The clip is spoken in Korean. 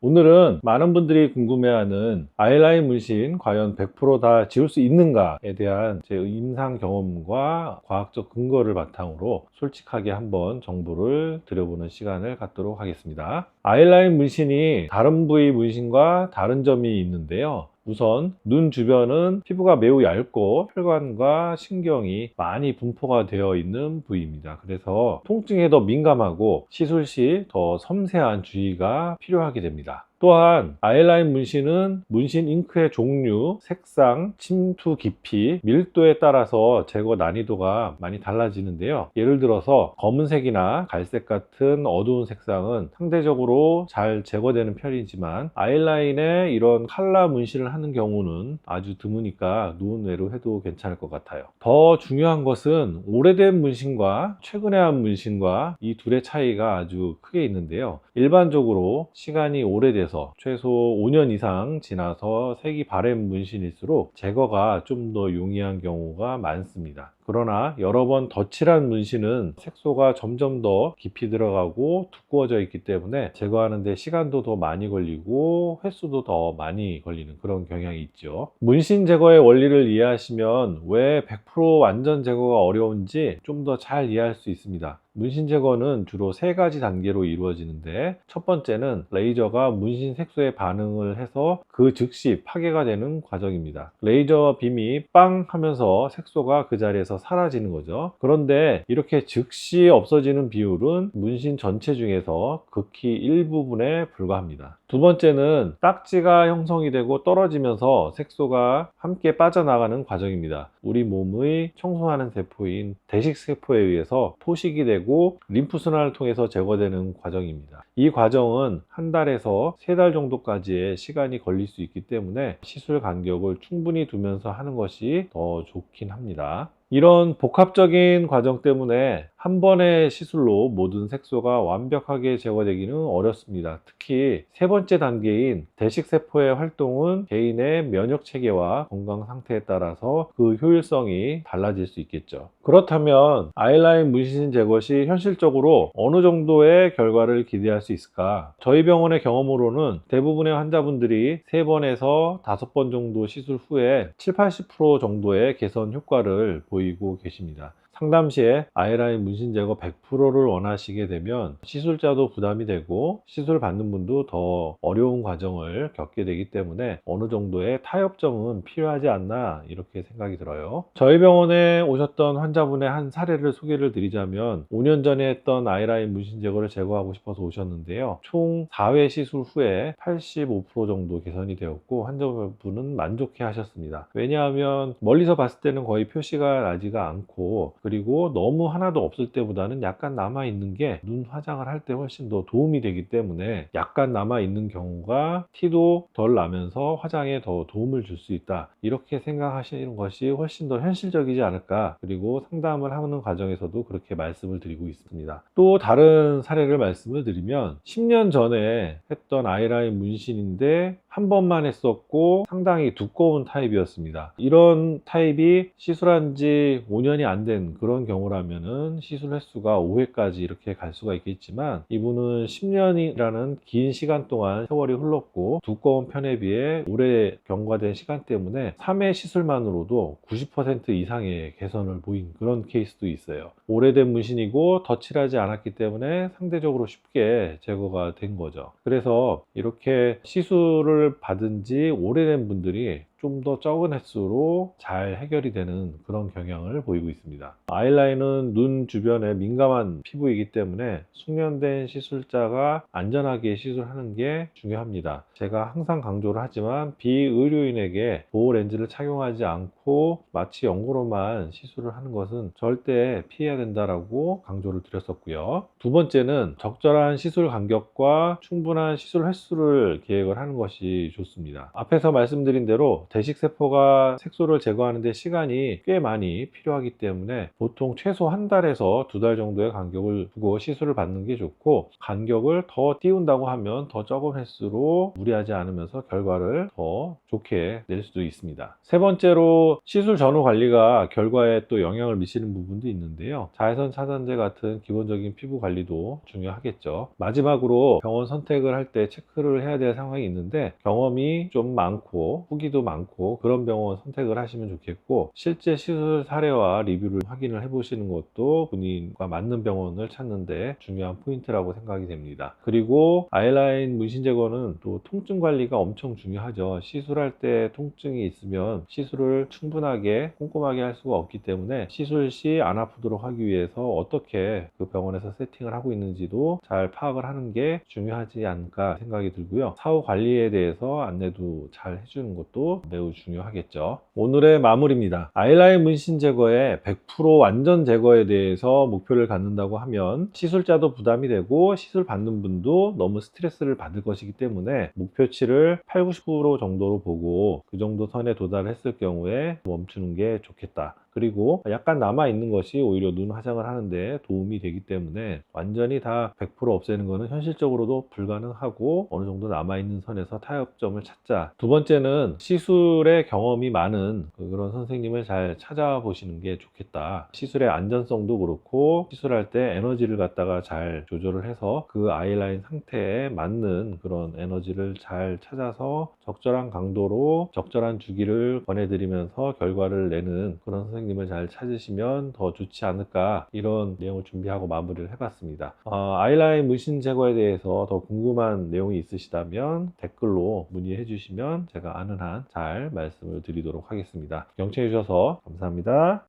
오늘은 많은 분들이 궁금해하는 아이라인 문신 과연 100% 다 지울 수 있는가에 대한 제 임상 경험과 과학적 근거를 바탕으로 솔직하게 한번 정보를 드려보는 시간을 갖도록 하겠습니다. 아이라인 문신이 다른 부위 문신과 다른 점이 있는데요. 우선 눈 주변은 피부가 매우 얇고 혈관과 신경이 많이 분포가 되어 있는 부위입니다. 그래서 통증에 더 민감하고 시술 시 더 섬세한 주의가 필요하게 됩니다. 또한 아이라인 문신은 문신 잉크의 종류, 색상, 침투 깊이, 밀도에 따라서 제거 난이도가 많이 달라지는데요. 예를 들어서 검은색이나 갈색 같은 어두운 색상은 상대적으로 잘 제거되는 편이지만 아이라인에 이런 칼라 문신을 하는 경우는 아주 드무니까 노은외로 해도 괜찮을 것 같아요. 더 중요한 것은 오래된 문신과 최근에 한 문신과 이 둘의 차이가 아주 크게 있는데요. 일반적으로 시간이 오래돼서 최소 5년 이상 지나서 색이 바랜 문신일수록 제거가 좀 더 용이한 경우가 많습니다. 그러나 여러 번 덧칠한 문신은 색소가 점점 더 깊이 들어가고 두꺼워져 있기 때문에 제거하는 데 시간도 더 많이 걸리고 횟수도 더 많이 걸리는 그런 경향이 있죠. 문신 제거의 원리를 이해하시면 왜 100% 완전 제거가 어려운지 좀 더 잘 이해할 수 있습니다. 문신 제거는 주로 세 가지 단계로 이루어지는데, 첫 번째는 레이저가 문신 색소에 반응을 해서 그 즉시 파괴가 되는 과정입니다. 레이저 빔이 빵 하면서 색소가 그 자리에서 사라지는 거죠. 그런데 이렇게 즉시 없어지는 비율은 문신 전체 중에서 극히 일부분에 불과합니다. 두 번째는 딱지가 형성이 되고 떨어지면서 색소가 함께 빠져나가는 과정입니다. 우리 몸의 청소하는 세포인 대식세포에 의해서 포식이 되고 림프순환을 통해서 제거되는 과정입니다. 이 과정은 한 달에서 세 달 정도까지의 시간이 걸릴 수 있기 때문에 시술 간격을 충분히 두면서 하는 것이 더 좋긴 합니다. 이런 복합적인 과정 때문에 한 번의 시술로 모든 색소가 완벽하게 제거되기는 어렵습니다. 특히 세 번째 단계인 대식세포의 활동은 개인의 면역 체계와 건강 상태에 따라서 그 효율성이 달라질 수 있겠죠. 그렇다면 아이라인 문신 제거 시 현실적으로 어느 정도의 결과를 기대할 수 있을까? 저희 병원의 경험으로는 대부분의 환자분들이 3번에서 5번 정도 시술 후에 70~80% 정도의 개선 효과를 보이고 계십니다. 상담 시에 아이라인 문신 제거 100%를 원하시게 되면 시술자도 부담이 되고 시술 받는 분도 더 어려운 과정을 겪게 되기 때문에 어느 정도의 타협점은 필요하지 않나 이렇게 생각이 들어요. 저희 병원에 오셨던 환자분의 한 사례를 소개를 드리자면 5년 전에 했던 아이라인 문신 제거를 제거하고 싶어서 오셨는데요. 총 4회 시술 후에 85% 정도 개선이 되었고 환자분은 만족해 하셨습니다. 왜냐하면 멀리서 봤을 때는 거의 표시가 나지가 않고, 그리고 너무 하나도 없을 때보다는 약간 남아있는 게 눈 화장을 할 때 훨씬 더 도움이 되기 때문에 약간 남아있는 경우가 티도 덜 나면서 화장에 더 도움을 줄 수 있다, 이렇게 생각하시는 것이 훨씬 더 현실적이지 않을까, 그리고 상담을 하는 과정에서도 그렇게 말씀을 드리고 있습니다. 또 다른 사례를 말씀을 드리면 10년 전에 했던 아이라인 문신인데 한 번만 했었고 상당히 두꺼운 타입이었습니다. 이런 타입이 시술한 지 5년이 안 된 그런 경우라면은 시술 횟수가 5회까지 이렇게 갈 수가 있겠지만, 이분은 10년이라는 긴 시간 동안 세월이 흘렀고 두꺼운 편에 비해 오래 경과된 시간 때문에 3회 시술만으로도 90% 이상의 개선을 보인 그런 케이스도 있어요. 오래된 문신이고 덧칠하지 않았기 때문에 상대적으로 쉽게 제거가 된 거죠. 그래서 이렇게 시술을 받은 지 오래된 분들이 좀 더 적은 횟수로 잘 해결이 되는 그런 경향을 보이고 있습니다. 아이라인은 눈 주변에 민감한 피부이기 때문에 숙련된 시술자가 안전하게 시술하는 게 중요합니다. 제가 항상 강조를 하지만 비의료인에게 보호 렌즈를 착용하지 않고 마취 연고로만 시술을 하는 것은 절대 피해야 된다라고 강조를 드렸었고요. 두 번째는 적절한 시술 간격과 충분한 시술 횟수를 계획을 하는 것이 좋습니다. 앞에서 말씀드린 대로 대식세포가 색소를 제거하는 데 시간이 꽤 많이 필요하기 때문에 보통 최소 한 달에서 두 달 정도의 간격을 두고 시술을 받는 게 좋고, 간격을 더 띄운다고 하면 더 적은 횟수로 무리하지 않으면서 결과를 더 좋게 낼 수도 있습니다. 세 번째로, 시술 전후 관리가 결과에 또 영향을 미치는 부분도 있는데요. 자외선 차단제 같은 기본적인 피부 관리도 중요하겠죠. 마지막으로 병원 선택을 할 때 체크를 해야 될 상황이 있는데, 경험이 좀 많고 후기도 많고 그런 병원 선택을 하시면 좋겠고, 실제 시술 사례와 리뷰를 확인을 해 보시는 것도 본인과 맞는 병원을 찾는 데 중요한 포인트라고 생각이 됩니다. 그리고 아이라인 문신 제거는 또 통증 관리가 엄청 중요하죠. 시술할 때 통증이 있으면 시술을 충분하게 꼼꼼하게 할 수가 없기 때문에, 시술 시 안 아프도록 하기 위해서 어떻게 그 병원에서 세팅을 하고 있는지도 잘 파악을 하는 게 중요하지 않을까 생각이 들고요. 사후 관리에 대해서 안내도 잘 해주는 것도 매우 중요하겠죠. 오늘의 마무리입니다. 아이라인 문신 제거의 100% 완전 제거에 대해서 목표를 갖는다고 하면 시술자도 부담이 되고 시술 받는 분도 너무 스트레스를 받을 것이기 때문에, 목표치를 8, 90% 정도로 보고 그 정도 선에 도달했을 경우에 멈추는 게 좋겠다. 그리고 약간 남아 있는 것이 오히려 눈 화장을 하는데 도움이 되기 때문에, 완전히 다 100% 없애는 것은 현실적으로도 불가능하고 어느 정도 남아 있는 선에서 타협점을 찾자. 두 번째는 시술에 경험이 많은 그런 선생님을 잘 찾아보시는 게 좋겠다. 시술의 안전성도 그렇고 시술할 때 에너지를 갖다가 잘 조절을 해서 그 아이라인 상태에 맞는 그런 에너지를 잘 찾아서 적절한 강도로 적절한 주기를 권해드리면서 결과를 내는 그런 선생님을 잘 찾으시면 더 좋지 않을까, 이런 내용을 준비하고 마무리를 해봤습니다. 아이라인 문신 제거에 대해서 더 궁금한 내용이 있으시다면 댓글로 문의해 주시면 제가 아는 한 잘 말씀을 드리도록 하겠습니다. 경청해 주셔서 감사합니다.